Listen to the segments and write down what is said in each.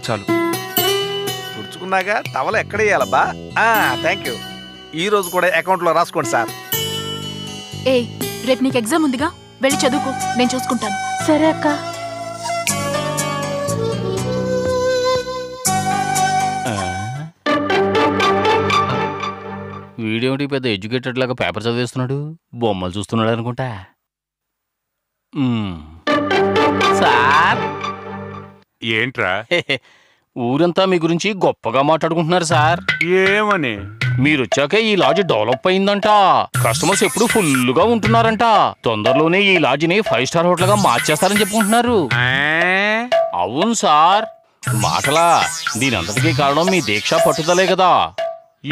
చాలు. తుడుచుకున్నాక టవల్ ఎక్కడ వేయాలబ్బా? Thank you. ఈ రోజు కూడా అకౌంట్లో రాసుకోండి సార్. ఏ రేపు నీకు ఎగ్జామ్ ఉందిగా, వెళ్ళి చదువుకో, నేను చూసుకుంటాను. సరే అక్క. వీడేమిటి పెద్ద ఎడ్యుకేటెడ్ లాగా పేపర్ చదివేస్తున్నాడు, బొమ్మలు చూస్తున్నాడు అనుకుంటా. సార్ ఏంట్రా? ఊరంతా మీ గురించి గొప్పగా మాట్లాడుకుంటున్నారు సార్. ఏమని? మీరొచ్చాక ఈ లాడ్జ్ డెవలప్ అయిందంట, కస్టమర్స్ ఎప్పుడు ఫుల్గా ఉంటున్నారంట, తొందరలోనే ఈ లాడ్జిని 5 స్టార్ హోటల్ గా మార్చేస్తారని చెప్పుకుంటున్నారు. అవును సార్, మాటలా. దీనంతటికీ కారణం మీ దీక్ష పట్టుదలే కదా.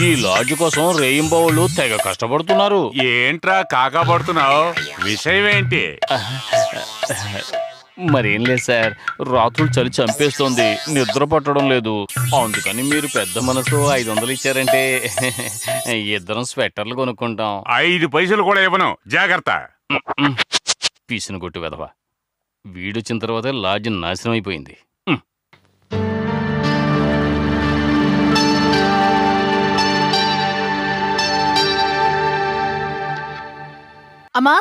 ఈ లాడ్జ్ కోసం రేయింబవళ్ళు తెగ కష్టపడుతున్నారు. ఏంట్రా కాకా పడుతున్నావు? విషయం ఏంటి? మరేం లేదు సార్, రాత్రులు చలి చంపేస్తోంది, నిద్ర పట్టడం లేదు. అందుకని మీరు పెద్ద మనసు 500 ఇచ్చారంటే ఇద్దరం స్వెటర్లు కొనుక్కుంటాం. 5 పైసలు కూడా ఇవ్వను, జాగ్రత్త. పీసును కొట్టు వెదవా. వీడొచ్చిన తర్వాత లాడ్జ్ నాశనం అయిపోయింది. అమ్మా,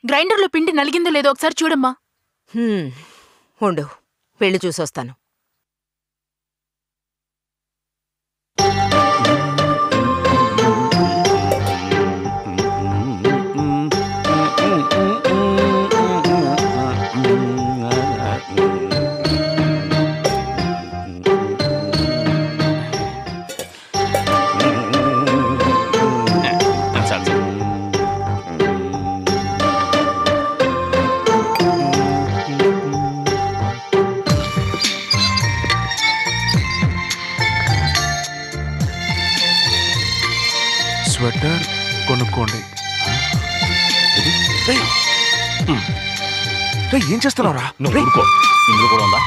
గ్రైండర్లో పిండి నలిగిందో లేదో ఒకసారి చూడమ్మా. ఉండు, వెళ్ళి చూసొస్తాను. స్వెటర్ కొనుక్కోండి. ఏం చేస్తున్నావురా? ఊరుకో, ఇందులో కూడా ఉందా?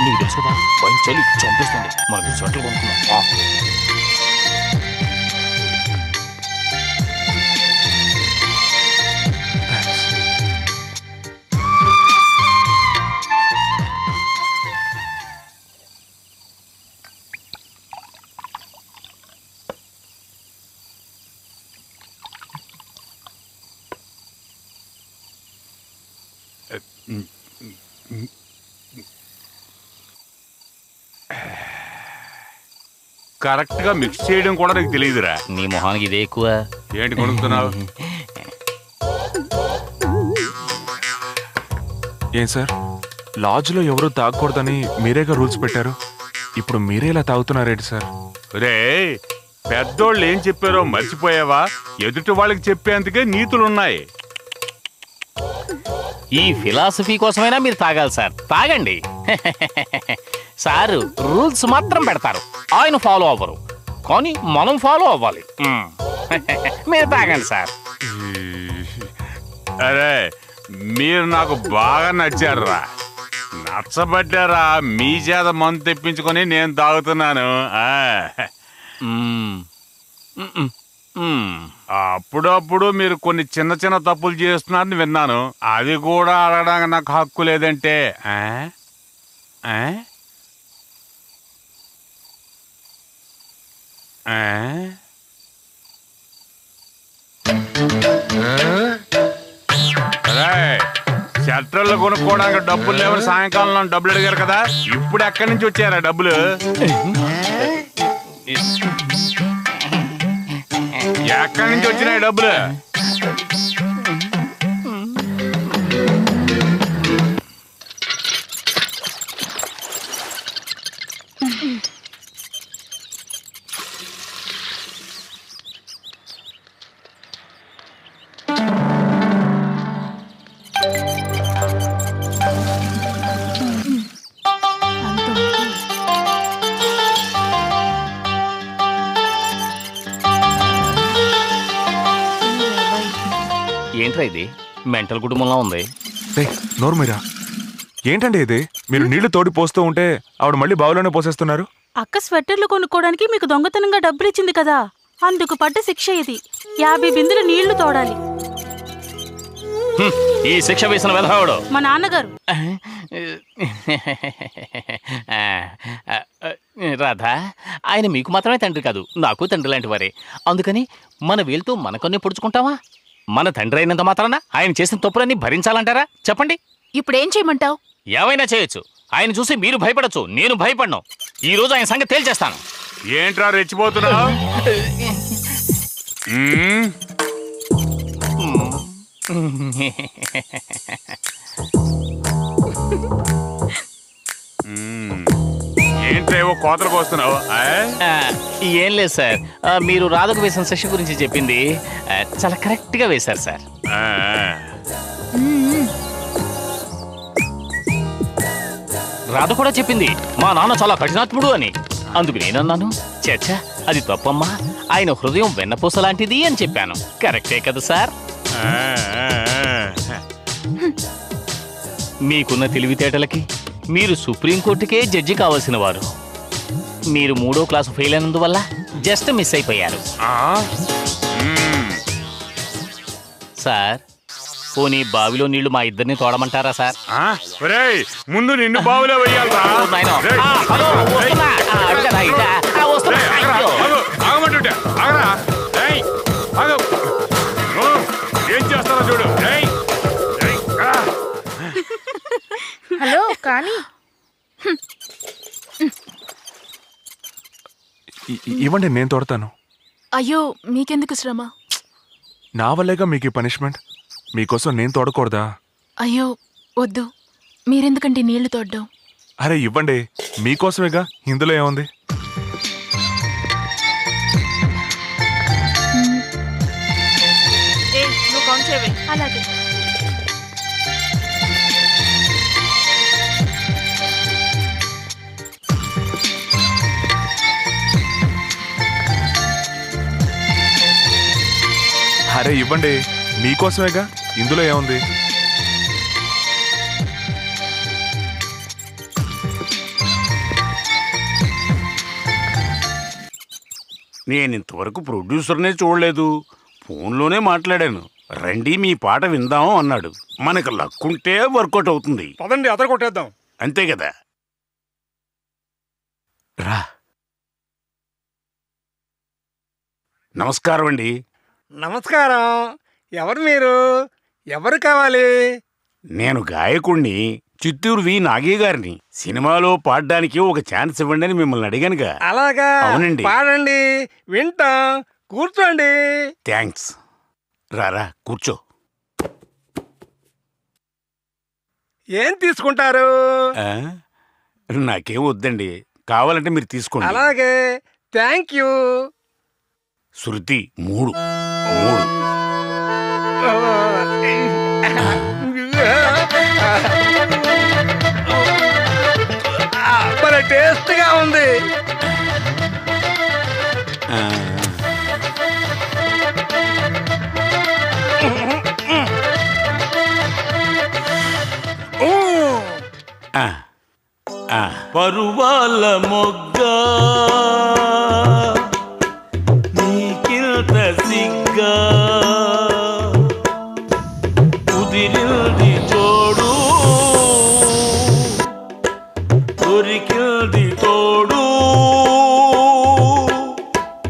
నీకు తెలుసు కదా, పైన చలి చంపేస్తుంది, మనకి స్వెటర్ కొనుక్కున్నాం. కరెక్ట్ గా మిక్స్ చేయడం కూడా నీకు తెలియదురా. నీ మొహానికి ఇదే ఎక్కువ. ఏంటి కొనుక్కుతున్నావు? ఏం సార్, లాడ్జ్లో ఎవరు తాగకూడదని మీరేగా రూల్స్ పెట్టారు, ఇప్పుడు మీరే ఇలా తాగుతున్నారేంటి సార్? రే, పెద్దోళ్ళు ఏం చెప్పారో మర్చిపోయావా? ఎదుటి వాళ్ళకి చెప్పేందుకే నీతులున్నాయి. ఈ ఫిలాసఫీ కోసమైనా మీరు తాగాలి సార్, తాగండి. సారు రూల్స్ మాత్రం పెడతారు, ఆయన ఫాలో అవ్వరు, కానీ మనం ఫాలో అవ్వాలి. మీరు తాగండి సార్. అరే, మీరు నాకు బాగా నచ్చారురా, నచ్చబడ్డారా? మీ చేత మందు తెప్పించుకొని నేను తాగుతున్నాను. అప్పుడప్పుడు మీరు కొన్ని చిన్న చిన్న తప్పులు చేస్తున్నారని విన్నాను, అది కూడా అడగడానికి నాకు హక్కు లేదంటే షట్టర్లు కొనుక్కోవడానికి డబ్బులు లేవని సాయంకాలంలో డబ్బులు అడిగారు కదా, ఇప్పుడు ఎక్కడి నుంచి వచ్చారా డబ్బులు? ఎక్కడి నుంచి వచ్చినాయి డబ్బులు? ఏంట్రా ఇది, మెంటల్ కుటుంబంలా ఉంది. నోరు మీరా, ఏంటండి ఇది? మీరు నీళ్లు తోడి పోస్తూ ఉంటే ఆవిడ మళ్ళీ బావులోనే పోసేస్తున్నారు. అక్క స్వెటర్లు కొనుక్కోవడానికి మీకు దొంగతనంగా డబ్బులు ఇచ్చింది కదా, అందుకు పడ్డ శిక్ష ఇది. 50 బిందెలు నీళ్లు తోడాలి. ఈ శిక్ష వేసిన వెధవాడు మా నాన్నగారు. రాధా, ఆయన మీకు మాత్రమే తండ్రి కాదు, నాకు తండ్రి లాంటి వారే. అందుకని మన వేలుతో మనకొన్ని పొడుచుకుంటావా? మన తండ్రి అయినంత మాత్రాన ఆయన చేసిన తప్పులన్నీ భరించాలంటారా? చెప్పండి. ఇప్పుడేం చేయమంటావు? ఏమైనా చేయొచ్చు. ఆయన చూసి మీరు భయపడచ్చు, నేను భయపడను. ఈ రోజు ఆయన సంగతి తేల్చేస్తాను. ఏంట్రా రెచ్చిపోతున్నావు? ఏంట్రేవో కోతలకు వస్తున్నావు? ఏం లేదు సార్, మీరు రాధకు వేసిన శిక్ష గురించి చెప్పింది చాలా కరెక్ట్ గా వేశారు సార్. రాధ కూడా చెప్పింది మా నాన్న చాలా కఠినాత్ముడు అని. అందుకు నేనన్నాను, చచ్చా అది తప్పమ్మా, ఆయన హృదయం వెన్నపూస లాంటిది అని చెప్పాను. కరెక్టే కదా సార్? మీకున్న తెలివితేటలకి మీరు సుప్రీంకోర్టుకే జడ్జి కావాల్సిన వారు. మీరు 3వ క్లాసు ఫెయిల్ అయినందువల్ల జస్ట్ మిస్ అయిపోయారు సార్. పోనీ బావిలో నీళ్లు మా ఇద్దరిని తోడమంటారా సార్? ముందు నిన్ను బావిలో వెయ్యాలరా. ఏం చేస్తారో చూడు. హలో కానీ ఇవ్వండి, నేను తోడతాను. అయ్యో మీకెందుకు శ్రమ? నా వల్లేగా మీకు ఈ పనిష్మెంట్. మీకోసం నేను తోడకూడదా? అయ్యో వద్దు, మీరెందుకంటే నీళ్లు తోడ్డం? అరే ఇవ్వండి, మీకోసమేగా. ఇందులో ఏముంది? నువ్వు కౌంట్ చేయవే. అలాగే. అరే ఇవ్వండి, మీకోసమేగా. ఇందులో ఏముంది? నేనింతవరకు ప్రొడ్యూసర్నే చూడలేదు. ఫోన్లోనే మాట్లాడాను. రండి మీ పాట విందాం అన్నాడు. మనకు లక్కుంటే వర్కౌట్ అవుతుంది. పదండి అతను కొట్టేద్దాం. అంతే కదా. రా. నమస్కారం అండి. నమస్కారం. ఎవరు మీరు? ఎవరు కావాలి? నేను గాయకుణ్ణి, చిత్తూరు వి నాగయ్య గారిని. సినిమాలో పాడడానికి ఒక ఛాన్స్ ఇవ్వండి అని మిమ్మల్ని అడిగానుగా. అలాగా? అవునండి. పాడండి, వింటాం. కూర్చోండి. థ్యాంక్స్. రారా కూర్చో. ఏం తీసుకుంటారు? నాకేం వద్దండి, కావాలంటే మీరు తీసుకోండి. అలాగే, థ్యాంక్ యూ. శృతి 3. మరి టేస్ట్గా ఉంది. పరువాల మొగ్గ నీకింత సిగ్గా కుదిరింది తోడు, దొరికింది తోడు.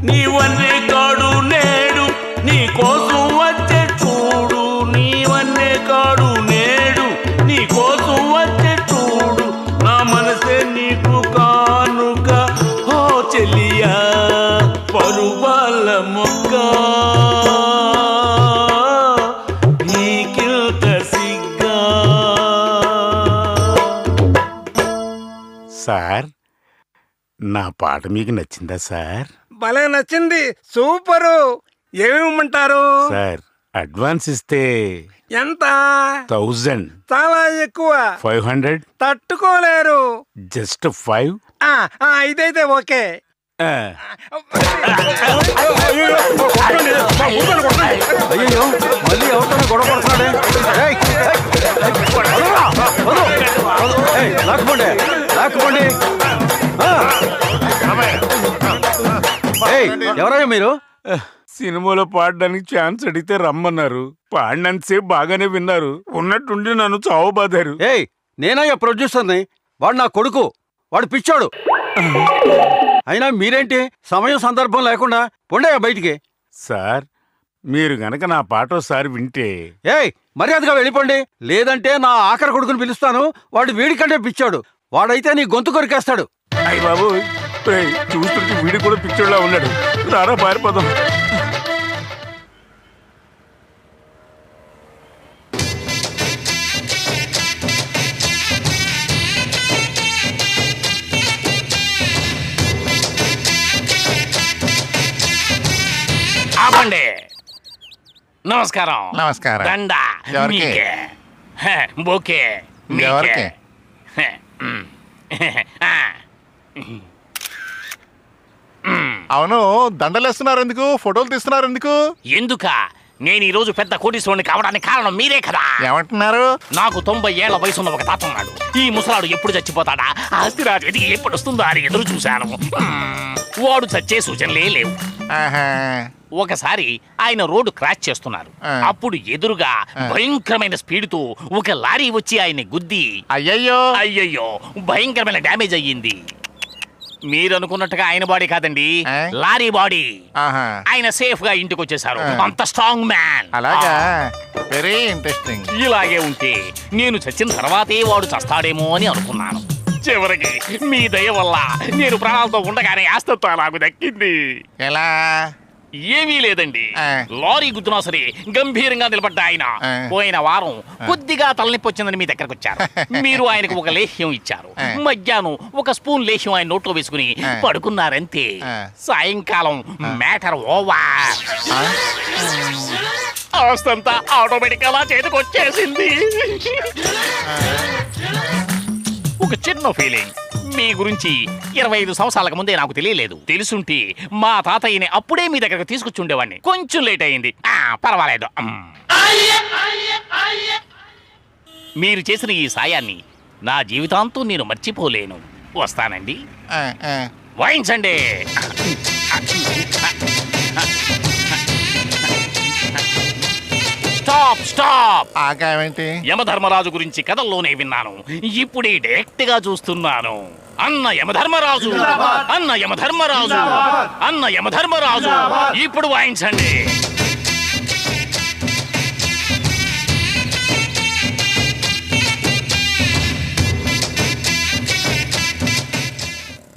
నీవన్నే కాడు నేడు నీ కోసం వచ్చే చూడు. నీవన్నే కాడు నేడు నీ కోసం వచ్చే చూడు. నా మనసే నీకు కానుక ఓ చెలియా. పరువాల మొగ్గ నీకింత సిగ్గా. సార్, నా పాట మీకు నచ్చిందా సార్? భలే నచ్చింది. సూపరు. ఏమిమ్మంటారు? సార్, అడ్వాన్స్ ఇస్తే ఎంత? 1000. చాలా ఎక్కువ. 500. తట్టుకోలేరు. జస్ట్ 5. ఇదైతే ఓకే. అయ్యో మళ్ళీ ఎవరితో గొడవ పడుతున్నాడే. లాక్కుపోండి. ఎవరయ్యా మీరు? సినిమాలో పాడడానికి ఛాన్స్ అడిగితే రమ్మన్నారు. పాడినంతసేపు బాగానే విన్నారు. ఉన్నట్టుండి నన్ను చావబాదారు. నేనయ్యా ప్రొడ్యూసర్ని. వాడు నా కొడుకు. వాడు పిచ్చాడు. అయినా మీరేంటి సమయం సందర్భం లేకుండా పొండయ్యా బయటికి. సార్ మీరు గనక నా పాట ఒకసారి వింటే. ఏయ్ మర్యాదగా వెళ్ళిపోండి, లేదంటే నా ఆఖరి కొడుకుని పిలుస్తాను. వాడు వీడికంటే పిచ్చాడు. వాడైతే నీ గొంతు కొరికేస్తాడు. అయ్య బాబు, చూస్తుంటే వీడు కూడా పిచ్చోళ్ళ ఉన్నాడు. రారా పారిపోదాం. ఆపండి. నమస్కారం. నమస్కారం. దండ ఎవరికి? మీకే. బోకే మీకే. ఎవరికి? అవును, దండలేస్తున్నారు ఎందుకు? ఫోటోలు తీస్తున్నారు ఎందుకు? ఎందుక? నేను ఈ రోజు పెద్ద కోటీశ్వరుని కావడానికి కారణం మీరే కదా. ఏమంటున్నారు? నాకు 90 ఏళ్ల వయసున్న ఒక తాత ఉన్నాడు. ఈ ముసలాడు ఎప్పుడు చచ్చిపోతాడా, ఆస్తి రాజు వెతికి ఎప్పుడు వస్తుందో అని ఎదురు చూశాను. వాడు చచ్చే సూచనలే లేవు. ఒకసారి ఆయన రోడ్డు క్రాష్ చేస్తున్నారు. అప్పుడు ఎదురుగా భయంకరమైన స్పీడ్ తో ఒక లారీ వచ్చి ఆయన గుద్ది అయ్యయ్యో భయంకరమైన డ్యామేజ్ అయ్యింది. మీరు అనుకున్నట్టుగా ఆయన బాడీ కాదండి, లారీ బాడీ. ఆయన సేఫ్ గా ఇంటికి వచ్చేసారు. అంత స్ట్రాంగ్ మ్యాన్. అలాగా, వెరీ ఇంట్రెస్టింగ్. ఇలాగే ఉంటే నేను చచ్చిన తర్వాతే వాడు చస్తాడేమో అని అనుకున్నాను. చివరికి మీ దయ వల్ల నేను ప్రాణాలతో ఉండగానే ఆస్తత్వం నాకు దక్కింది. ఎలా? ఏమీ లేదండి, లారీ గుద్దునా సరే గంభీరంగా నిలబడ్డ ఆయన పోయిన వారం కొద్దిగా తలనొప్పి వచ్చిందని మీ దగ్గరకు వచ్చారు. మీరు ఆయనకు ఒక లేహ్యం ఇచ్చారు. మధ్యాహ్నం ఒక స్పూన్ లేహ్యం ఆయన నోట్లో వేసుకుని పడుకున్నారంతే. సాయంకాలం మ్యాటర్ ఓవర్. ఆస్తంతా ఆటోమేటిక్ గా చేతికి వచ్చేసింది. ఒక చిన్న ఫీలింగ్. మీ గురించి 25 సంవత్సరాలకు ముందే నాకు తెలియలేదు. తెలుసుంటే మా తాతయ్యని అప్పుడే మీ దగ్గరకు తీసుకొచ్చి ఉండేవాడిని. కొంచెం లేట్ అయింది, పర్వాలేదు. మీరు చేసిన ఈ సాయాన్ని నా జీవితాంతం నేను మర్చిపోలేను. వస్తానండి. వాయించండి. Stop stop. ఆగావేంటి? యమధర్మరాజు గురించి కథల్లోనే విన్నాను, ఇప్పుడే డైరెక్ట్ గా చూస్తున్నాను. అన్న యమధర్మరాజు, అన్న యమధర్మరాజు, అన్న యమధర్మరాజు. ఇప్పుడు వాయించండి.